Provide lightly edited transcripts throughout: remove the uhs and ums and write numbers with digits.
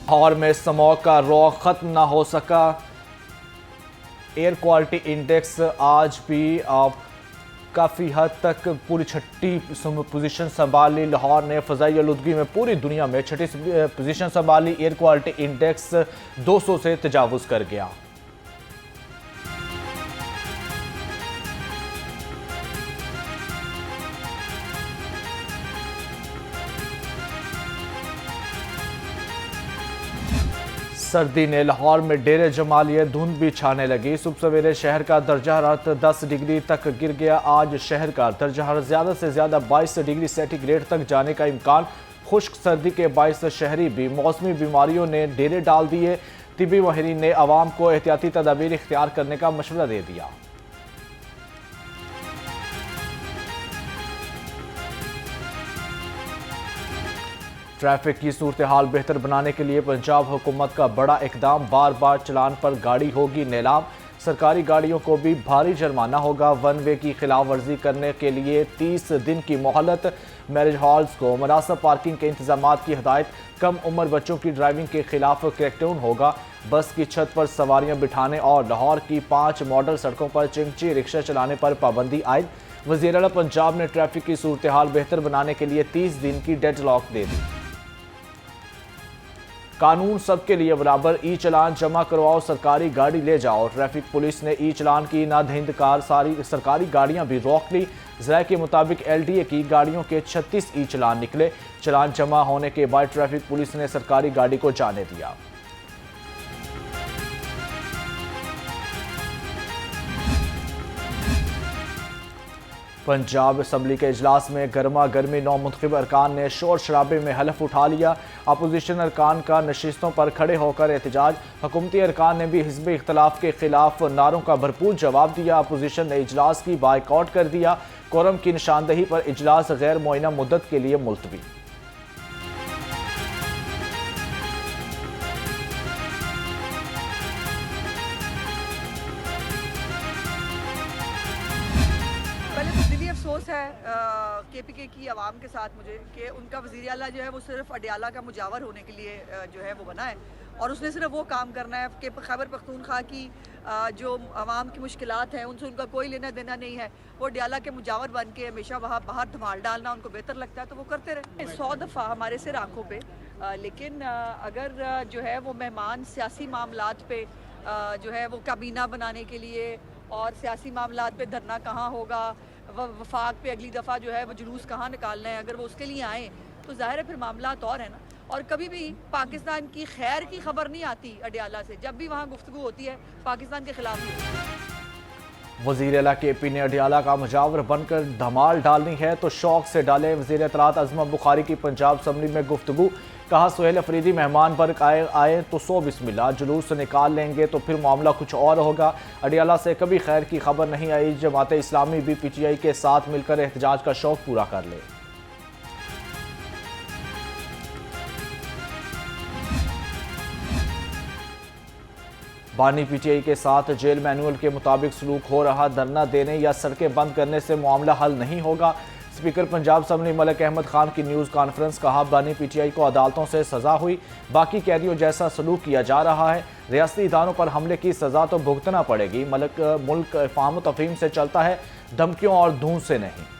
लाहौर में स्मॉग का रौक खत्म ना हो सका। एयर क्वालिटी इंडेक्स आज भी काफ़ी हद तक पूरी छठी पोजीशन संभाली। लाहौर ने फ़ज़ाई आलूदगी में पूरी दुनिया में छठी पोजीशन संभाली। एयर क्वालिटी इंडेक्स 200 से तजावुज़ कर गया। सर्दी ने लाहौर में डेरे जमा लिए, धुंध भी छाने लगी। सुबह सवेरे शहर का दर्जा हरारत 10 डिग्री तक गिर गया। आज शहर का दर्जा हरारत ज़्यादा से ज़्यादा 22 डिग्री सेंटीग्रेड तक जाने का इम्कान। खुश्क सर्दी के बायस शहरी भी मौसमी बीमारियों ने डेरे डाल दिए। तिबी माहिरीन ने आवाम को एहतियाती तदाबीर इख्तियार करने का मशवरा दे दिया। ट्रैफिक की सूरत हाल बेहतर बनाने के लिए पंजाब हुकूमत का बड़ा इकदाम। बार बार चलान पर गाड़ी होगी नीलाम। सरकारी गाड़ियों को भी भारी जुर्माना होगा। वन वे की खिलाफ वर्जी करने के लिए 30 दिन की मोहलत। मैरिज हॉल्स को मुनासिब पार्किंग के इंतजाम की हिदायत। कम उम्र बच्चों की ड्राइविंग के खिलाफ क्रैकडाउन होगा। बस की छत पर सवारियां बिठाने और लाहौर की 5 मॉडल सड़कों पर चिंगची रिक्शा चलाने पर पाबंदी आयद। वज़ीर आला पंजाब ने ट्रैफिक की सूरत हाल बेहतर बनाने के लिए 30 दिन की डेडलॉक दे दी। कानून सबके लिए बराबर। ई चलान जमा करवाओ, सरकारी गाड़ी ले जाओ। ट्रैफिक पुलिस ने ई चलान की नादहिंदकार सारी सरकारी गाड़ियां भी रोक ली। ज़राए के मुताबिक LDA की गाड़ियों के 36 ई चलान निकले। चलान जमा होने के बाद ट्रैफिक पुलिस ने सरकारी गाड़ी को जाने दिया। पंजाब असम्बली के इजलास में गर्मा गर्मी नौ मुंतखब अरकान ने शोर शराबे में हलफ उठा लिया। अपोजिशन अरकान का नशिस्तों पर खड़े होकर एहतजाज। हुकूमती अरकान ने भी हिज़्ब इख्तलाफ के खिलाफ नारों का भरपूर जवाब दिया। अपोजिशन ने इजलास की बायकॉट कर दिया। कोरम की निशानदही पर इजलास गैर मुअय्यना मुद्दत के लिए मुलतवी। अफसोस है KPK की आवाम के साथ मुझे कि उनका वज़ीर आला जो है वो सिर्फ अडियाला का मुजावर होने के लिए जो है वो बना है और उसने सिर्फ वो काम करना है कि खैबर पख्तूनख्वा की जो आवाम की मुश्किलात हैं उनसे उनका कोई लेना देना नहीं है। वो अडियाला के मुजावर बन के हमेशा वहाँ बाहर धमाल डालना उनको बेहतर लगता है तो वो करते रहे। 100 दफ़ा हमारे सिर आँखों पे लेकिन अगर जो है वो मेहमान सियासी मामलात पे जो है वो काबीना बनाने के लिए और सियासी मामलात पे धरना कहाँ होगा, वफाक पे अगली दफ़ा जो है वो जुलूस कहाँ निकालना है, अगर वो उसके लिए आए तो ज़ाहिर है फिर मामलात और है ना। और कभी भी पाकिस्तान की खैर की खबर नहीं आती अडियाला से। जब भी वहाँ गुफ्तगू होती है पाकिस्तान के खिलाफ ही होती है। वज़ीर आला KP ने अडियाला का मुजावर बनकर धमाल डालनी है तो शौक से डाले। वज़ीर इत्तलात अज़मत बुखारी की पंजाब असम्बली में गुफ्तगू। कहा सुहेल अफरीदी मेहमान पर आए तो सो बिस्मिल्लाह, जुलूस निकाल लेंगे तो फिर मामला कुछ और होगा। अडियाला से कभी खैर की खबर नहीं आई। जमात इस्लामी भी PTI के साथ मिलकर एहतजाज का शौक पूरा कर ले। बानी PTI के साथ जेल मैनुअल के मुताबिक सलूक हो रहा। धरना देने या सड़कें बंद करने से मामला हल नहीं होगा। स्पीकर पंजाब असम्बली मलिक अहमद खान की न्यूज़ कॉन्फ्रेंस। कहा बानी PTI को अदालतों से सज़ा हुई, बाकी कैदियों जैसा सलूक किया जा रहा है। रियासती इदारों पर हमले की सज़ा तो भुगतना पड़ेगी। मुल्क अफ़ाम तफ़हीम से चलता है, धमकियों और धूं से नहीं।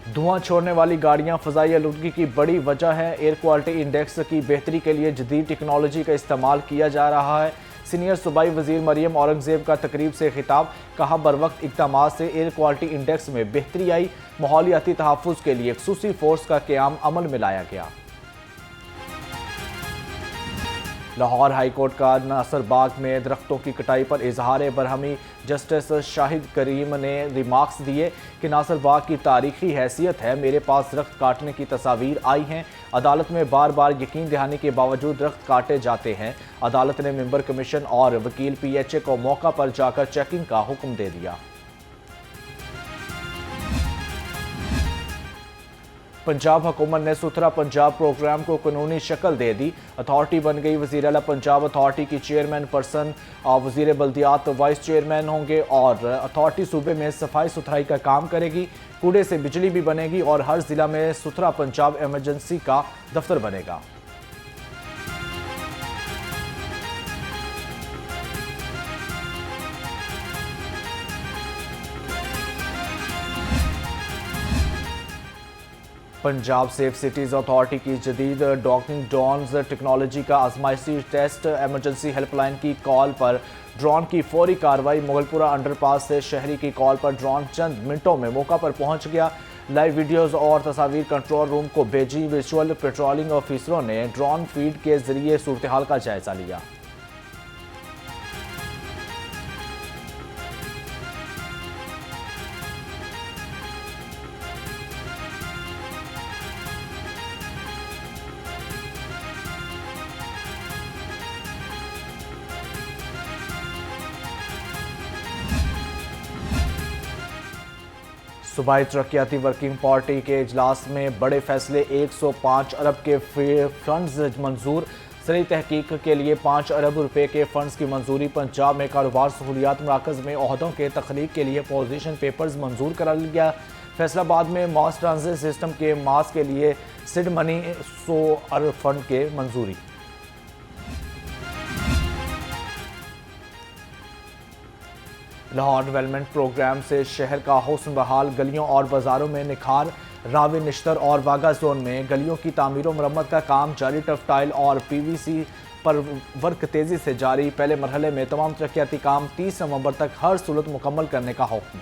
धुआं छोड़ने वाली गाड़ियां फ़ज़ाई आलूदगी की बड़ी वजह है। एयर क्वालिटी इंडेक्स की बेहतरी के लिए जदीद टेक्नोलॉजी का इस्तेमाल किया जा रहा है। सीनियर सूबाई वज़ीर मरियम औरंगज़ेब का तकरीब से खिताब। कहा बरवक्त इक़दामात से एयर क्वालिटी इंडेक्स में बेहतरी आई। माहौलियाती तहफ़्फ़ुज़ के लिए ख़ुसूसी फ़ोर्स का क़याम अमल में लाया गया। लाहौर हाई कोर्ट का नासर बाग में दरख्तों की कटाई पर इजहार बरहमी। जस्टिस शाहिद करीम ने रिमार्क्स दिए कि नासर बाग की तारीखी हैसियत है, मेरे पास दरख्त काटने की तस्वीर आई हैं। अदालत में बार बार यकीन दहानी के बावजूद दरख्त काटे जाते हैं। अदालत ने मेंबर कमीशन और वकील PHA को मौका पर जाकर चेकिंग का हुक्म दे दिया। पंजाब हुकूमत ने सुथरा पंजाब प्रोग्राम को कानूनी शक्ल दे दी। अथॉरिटी बन गई। वज़ीर आला पंजाब अथॉरिटी की चेयरमैन पर्सन वज़ीर बल्दियात वाइस चेयरमैन होंगे और अथॉरिटी सूबे में सफाई सुथराई का काम करेगी। कूड़े से बिजली भी बनेगी और हर जिला में सुथरा पंजाब एमरजेंसी का दफ्तर बनेगा। पंजाब सेफ सिटीज़ अथॉरिटी की जदीद डॉकिंग ड्रोन्स टेक्नोलॉजी का आजमाइशी टेस्ट। एमरजेंसी हेल्पलाइन की कॉल पर ड्रोन की फौरी कार्रवाई। मुगलपुरा अंडरपास से शहरी की कॉल पर ड्रोन चंद मिनटों में मौका पर पहुंच गया। लाइव वीडियोस और तस्वीर कंट्रोल रूम को भेजी। विजुअल पेट्रोलिंग ऑफिसरों ने ड्रोन फीड के जरिए सूरत हाल का जायजा लिया। सूबाई तरक्याती वर्किंग पार्टी के इजलास में बड़े फैसले। 105 अरब के फंड्स मंजूर। सरी तहकीक के लिए 5 अरब रुपए के फंड्स की मंजूरी। पंजाब में कारोबार सहूलियात मराकज़ में ओहदों के तख्लीक के लिए पोजीशन पेपर्स मंजूर करा लिया। फैसलाबाद में मास ट्रांजिट सिस्टम के मास के लिए सिड मनी 100 अरब फंड के मंजूरी। लाहौर डेवलपमेंट प्रोग्राम से शहर का हुस्न बहाल। गलियों और बाजारों में निखार। रावी निश्तर और वागा जोन में गलियों की तामीर और मरम्मत का काम जारी। टफ टाइल और PVC पर वर्क तेजी से जारी। पहले मरहले में तमाम तरक्याती काम 30 नवंबर तक हर सूरत मुकम्मल करने का हुक्म।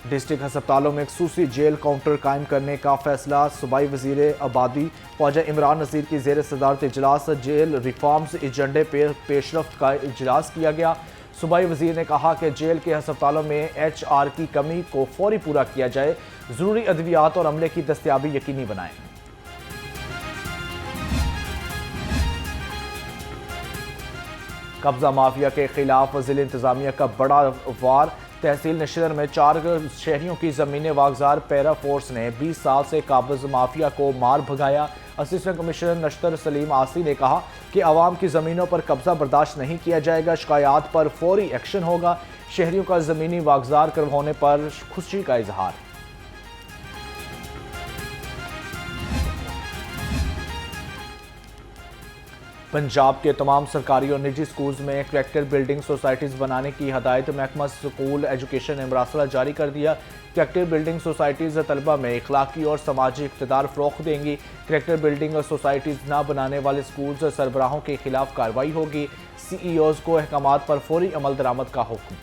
डिस्ट्रिक्ट अस्पतालों में खसूसी जेल काउंटर कायम करने का फैसला। सूबाई वजीर आबादी ख्वाजा इमरान नज़ीर की जेर सदारत इजलास जेल रिफॉर्म्स एजेंडे पर पेशरफ्त का इजलास किया गया। सूबाई वजीर ने कहा कि जेल के अस्पतालों में HR की कमी को फौरी पूरा किया जाए। ज़रूरी अद्वियात और अमले की दस्तियाबी यकीनी बनाएं। कब्जा माफिया के खिलाफ जिला इंतजामिया का बड़ा वार। तहसील नशर में 4 शहरियों की ज़मीन वागजार। पैरा फोर्स ने 20 साल से काबिज माफिया को मार भगाया। असिस्टेंट कमिश्नर नश्तर सलीम आसी ने कहा कि आवाम की ज़मीनों पर कब्जा बर्दाश्त नहीं किया जाएगा। शिकायत पर फौरी एक्शन होगा। शहरियों का ज़मीनी वागजार करवाने पर खुशी का इजहार। पंजाब के तमाम सरकारी और निजी स्कूल्स में करैक्टर बिल्डिंग सोसाइटीज़ बनाने की हदायत। महकमा स्कूल एजुकेशन ने मरासला जारी कर दिया। करैक्टर बिल्डिंग सोसाइटीज़ तलबा में इखलाकी और समाजी इक़्तिदार फ़रोग़ देंगी। करैक्टर बिल्डिंग सोसाइटीज़ ना बनाने वाले स्कूल्स सरबराहों के खिलाफ कार्रवाई होगी। CEOs को अहकामात पर फौरी अमल दरामद का हुक्म।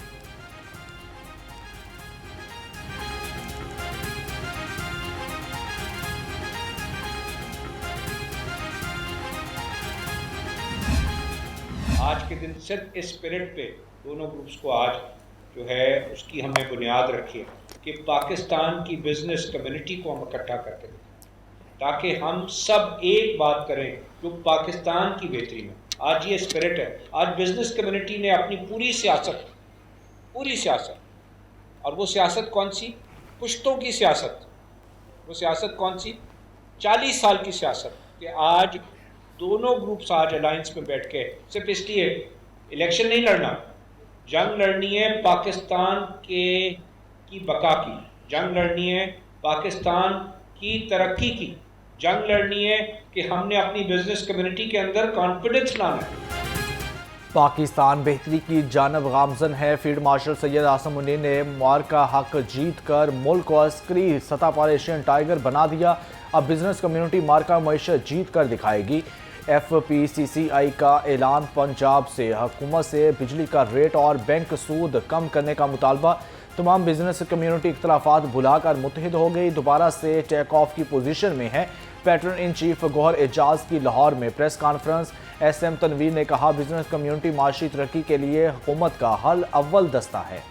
आज के दिन सिर्फ इस स्पिरिट पे दोनों ग्रुप्स को आज जो है उसकी हमने बुनियाद रखी है कि पाकिस्तान की बिज़नेस कम्युनिटी को हम इकट्ठा करके ताकि हम सब एक बात करें जो पाकिस्तान की बेहतरी में। आज ये स्पिरिट है। आज बिज़नेस कम्युनिटी ने अपनी पूरी सियासत और वो सियासत कौन सी? पुश्तों की सियासत। वो सियासत कौन सी? 40 साल की सियासत कि आज दोनों ग्रुप्स आज अलायंस में बैठ के सिर्फ इसलिए इलेक्शन नहीं लड़ना, जंग लड़नी है पाकिस्तान की बका की, जंग लड़नी है पाकिस्तान की तरक्की की, जंग लड़नी है कि हमने अपनी बिजनेस कम्युनिटी के अंदर कॉन्फिडेंस लाना है। पाकिस्तान बेहतरी की जानब गामजन है। फील्ड मार्शल सैयद आसम मुनीर ने मार का हक जीत कर मुल्क को अस्करी सतह पर एशियन टाइगर बना दिया। अब बिजनेस कम्युनिटी मार का मईशत जीत कर दिखाएगी। FPCCI का ऐलान। पंजाब से हुकूमत से बिजली का रेट और बैंक सूद कम करने का मुतालबा। तमाम बिजनेस कम्युनिटी इख्तलाफात भुलाकर मुत्तहिद हो गई। दोबारा से टेक ऑफ की पोजीशन में है। Patron in chief Gohar Ejaz की लाहौर में प्रेस कॉन्फ्रेंस। SM तनवीर ने कहा बिजनेस कम्युनिटी माशी तरक्की के लिए हुकूमत का हल अव्वल दस्ता है।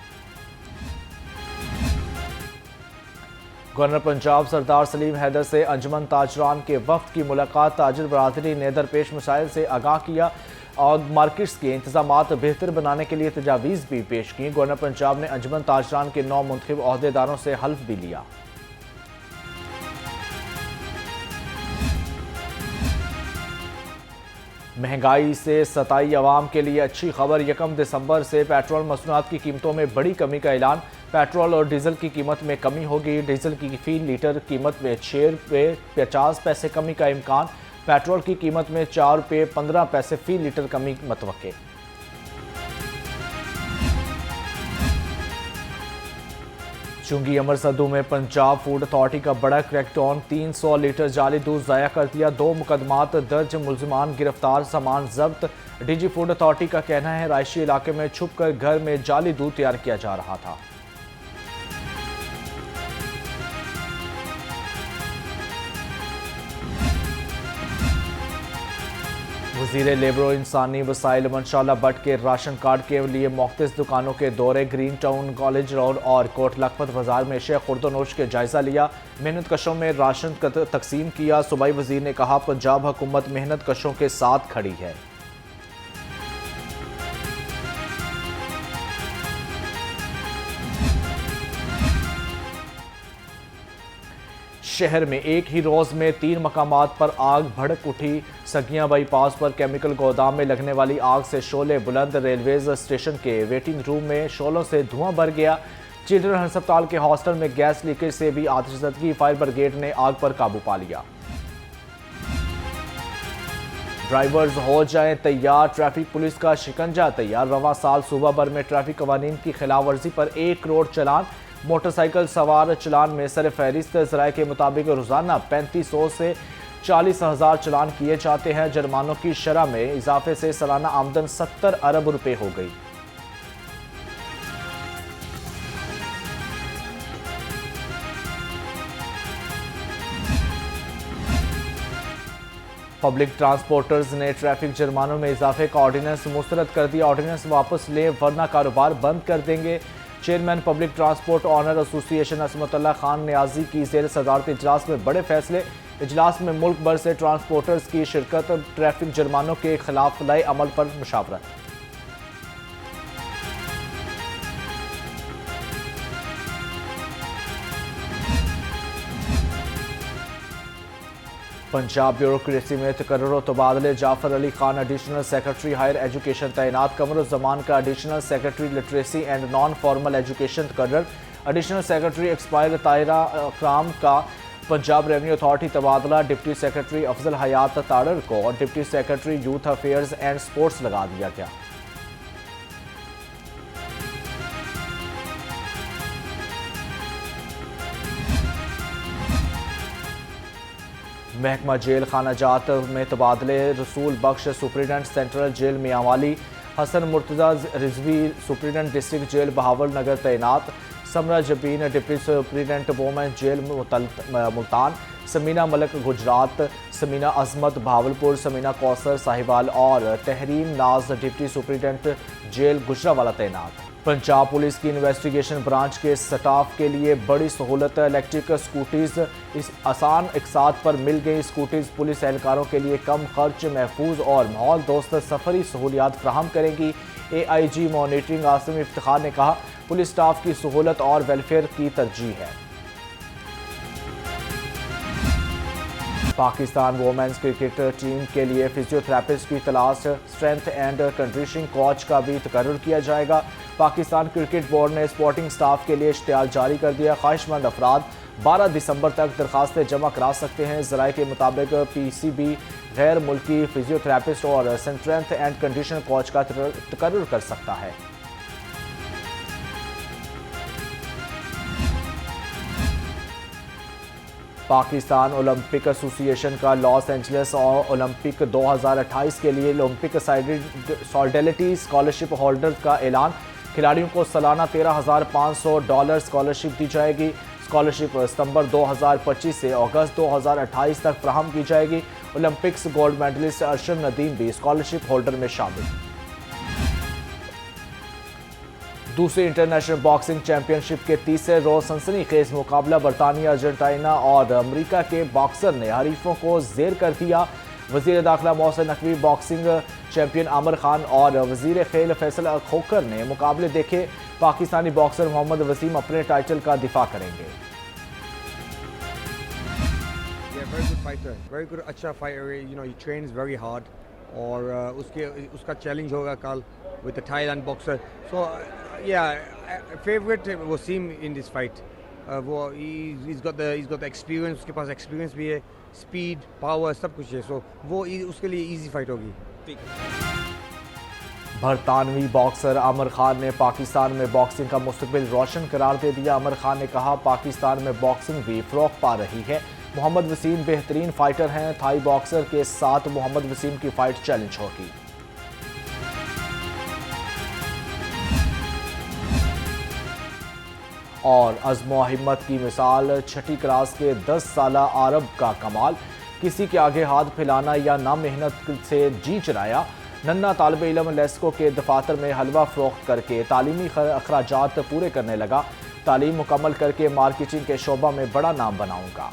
गवर्नर पंजाब सरदार सलीम हैदर से अंजुमन ताजरान के वफ्द की मुलाकात। ताजिर बरादरी ने दरपेश मसाइल से आगाह किया। और मार्केट्स के इंतजामात बेहतर बनाने के लिए तजावीज़ भी पेश की। गवर्नर पंजाब ने अंजुमन ताजरान के 9 मुंतखब अहदेदारों से हल्फ भी लिया। महंगाई से सताई अवाम के लिए अच्छी खबर। 1 दिसंबर से पेट्रोल मसनूआत की कीमतों में बड़ी कमी का ऐलान। पेट्रोल और डीजल की कीमत में कमी होगी। डीजल की फी लीटर कीमत में 6 रुपये 50 पैसे कमी का इम्कान। पेट्रोल की कीमत में 4 रुपये 15 पैसे फी लीटर कमी मतवक्के। चुंगी अमरसदू में पंजाब फूड अथॉरिटी का बड़ा क्रैकडाउन। 300 लीटर जाली दूध ज़ाया कर दिया। 2 मुकदमात दर्ज, मुलजिमान गिरफ्तार, सामान जब्त। डीजी फूड अथॉरिटी का कहना है रायशी इलाके में छुप कर घर में जाली दूध तैयार किया जा रहा था। वज़ीर लेबर और इंसानी वसाइल मंशाला भट्ट के राशन कार्ड के लिए मुख्तलिफ दुकानों के दौरे। ग्रीन टाउन, कॉलेज रोड और कोट लखपत बाजार में शेख खुर्दनोश के जायजा लिया। मेहनत कशों में राशन तकसीम किया। सूबाई वजीर ने कहा पंजाब हुकूमत मेहनत कशों के साथ खड़ी है। शहर में एक ही रोज में 3 मकामात पर आग भड़क उठी। सगिया बाईपास पर केमिकल गोदाम में लगने वाली आग से शोले बुलंद। रेलवेज स्टेशन के वेटिंग रूम में शोलों से धुआं भर गया। चिल्ड्रन अस्पताल के हॉस्टल में गैस लीकेज से भी आतिशज़दगी। फायर ब्रिगेड ने आग पर काबू पा लिया। ड्राइवर्स हो जाएं तैयार, ट्रैफिक पुलिस का शिकंजा तैयार। रवां साल सूबा भर में ट्रैफिक कवानीन की खिलाफ वर्जी पर 1 करोड़ चलान। मोटरसाइकिल सवार चलान में सर फहरिस्त। ज़राए के मुताबिक रोज़ाना 3500 से 40,000 चलान किए जाते हैं। जुर्मानों की शरह में इजाफे से सालाना आमदन 70 अरब रुपए हो गई। पब्लिक ट्रांसपोर्टर्स ने ट्रैफिक जुर्मानों में इजाफे का ऑर्डिनेंस मुस्तरद कर दिया। ऑर्डिनेंस वापस लें वरना कारोबार बंद कर देंगे। Chairman public transport owner association Asmatullah Khan Niazi की ज़ेर सदारत इजलास में बड़े फैसले। इजलास में मुल्क भर से ट्रांसपोर्टर्स की शिरकत। ट्रैफिक जुर्मानों के खिलाफ लाए अमल पर मुशावरत। पंजाब ब्यूरोक्रेसी में तकर्रुर तबादले। Jafar Ali Khan additional secretary higher education तैनात। कमरुज़्ज़मान का additional secretary literacy and non formal education तकर्रर। Additional secretary expire Tahira Akram का पंजाब रेवेन्यू अथॉरिटी तबादला। डिप्टी सेक्रेटरी अफजल हयात ताड़र को और deputy secretary youth affairs and sports लगा दिया गया। महकमा जेल खानाजात में तबादले। Rasool Bakhsh superintendent central jail Mianwali. Hasan Murtaza Rizvi superintendent district jail Bahawalnagar तैनात। Samra Jabeen deputy superintendent women jail Multan. Samina Malik Gujrat. Samina Azmat Bahawalpur. Samina Kausar Sahiwal और Tehreem Naz deputy superintendent jail Gujranwala तैनात। पंजाब पुलिस की इन्वेस्टिगेशन ब्रांच के स्टाफ के लिए बड़ी सहूलत। इलेक्ट्रिक स्कूटीज़ इस आसान इकसात पर मिल गई। स्कूटीज़ पुलिस एहलकारों के लिए कम खर्च, महफूज और माहौल दोस्त सफरी सहूलियात फ्राहम करेंगी। AIG मॉनिटरिंग आसिम इफ्तिखार ने कहा पुलिस स्टाफ की सहूलत और वेलफेयर की तरजीह है। पाकिस्तान वोमेंस क्रिकेट टीम के लिए फिजियोथेरेपिस्ट की तलाश। स्ट्रेंथ एंड कंडीशनिंग कोच का भी तकर्रुर किया जाएगा। पाकिस्तान क्रिकेट बोर्ड ने स्पोर्टिंग स्टाफ के लिए इश्तिहार जारी कर दिया। ख्वाहिशमंद अफराद 12 दिसंबर तक दरखास्तें जमा करा सकते हैं। ज़राए के मुताबिक PCB गैर मुल्की फिजियोथेरेपिस्ट और स्ट्रेंथ एंड कंडीशनिंग कोच का तकर्रुर कर सकता है। पाकिस्तान ओलंपिक एसोसिएशन का लॉस एंजलिस ओलंपिक 2028 के लिए ओलंपिक सॉलिडेरिटी स्कॉलरशिप होल्डर्स का ऐलान। खिलाड़ियों को सालाना $13,500 स्कॉलरशिप दी जाएगी। स्कॉलरशिप सितंबर 2025 से अगस्त 2028 तक फ्राहम की जाएगी। Olympics gold medalist Arshad Nadeem भी स्कॉलरशिप होल्डर में शामिल। दूसरे इंटरनेशनल बॉक्सिंग चैंपियनशिप के तीसरे रोज सनसनीखेज मुकाबला। बरतानिया, अर्जेंटीना और अमेरिका के बॉक्सर ने हरीफों को जेर कर दिया। वज़ीर दाखिला मोहसिन नकवी, बॉक्सिंग चैंपियन आमिर खान और वज़ीर खेल फैसल खोखर ने मुकाबले देखे। पाकिस्तानी बॉक्सर मोहम्मद वसीम अपने टाइटल का दिफा करेंगे। Very good fighter, very good, अच्छा fighter, he trains very hard और उसका challenge होगा कल with the Thailand boxer. So favorite Wasim in this fight. He's got the experience, उसके पास experience भी है, speed, power सब कुछ है. So वो उसके लिए easy fight होगी. बरतानवी बॉक्सर आमिर खान ने पाकिस्तान में बॉक्सिंग का मुस्तकबिल रोशन करार दे दिया। आमिर खान ने कहा, पाकिस्तान में बॉक्सिंग भी फ़रोग़ पा रही है। मोहम्मद वसीम बेहतरीन फाइटर हैं। थाई बॉक्सर के साथ मोहम्मद वसीम की फाइट चैलेंज होगी। और अज़्म हिम्मत की मिसाल, छठी क्लास के 10 साला आरब का कमाल, किसी के आगे हाथ फैलाना या ना मेहनत से जी चुराया। नन्ना तालिब इल्म लेस्को के दफातर में हलवा फ़रोख्त करके तालीमी अखराजात पूरे करने लगा। तालीम मुकम्मल करके मार्केटिंग के शोबा में बड़ा नाम बनाऊंगा।